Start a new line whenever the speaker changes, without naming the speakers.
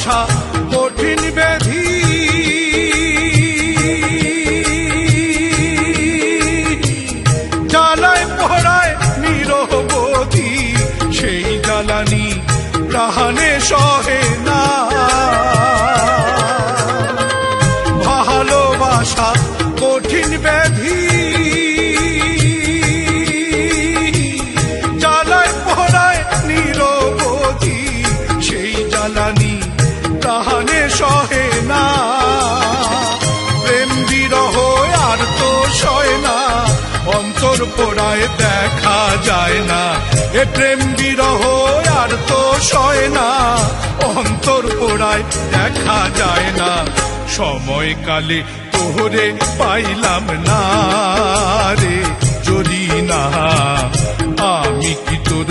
বাসা কঠিন ব্যাধি, জ্বালায় পড়ায় নিরবধি, সেই জ্বালানি প্রাণে সহে না। ভালোবাসা কঠিন ব্যাধি, জ্বালায় পড়ায় নিরবধি, সেই জ্বালানি প্রাণে সহে না। প্রেম বিরহ আর তো সয় না, অন্তর পোড়ায় দেখা যায় না। এ প্রেম বিরহ আর তো সয় না, অন্তর পোড়ায় দেখা যায় না। সময়কালে তোরে পাইলাম না রে, যদি না আমি কি তোর